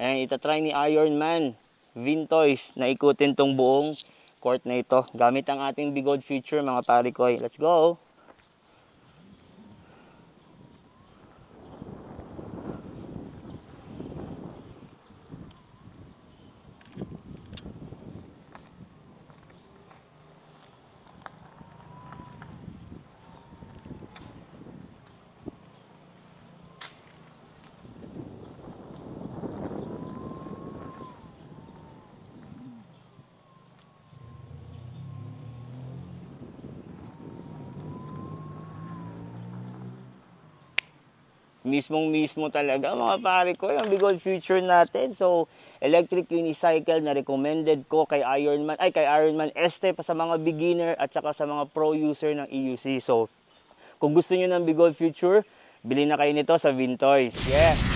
Ayan, itatry ni Ironman Vintoys na ikutin tong buong court na ito. Gamit ang ating Bigod Future mga parikoy. Let's go! Mismong-mismo talaga mga pare ko yung Bigod Future natin. So, electric unicycle na recommended ko kay Ironman Este pa sa mga beginner at saka sa mga pro user ng EUC. So, kung gusto niyo ng Bigod Future, bili na kayo nito sa Vintoys. Yeah!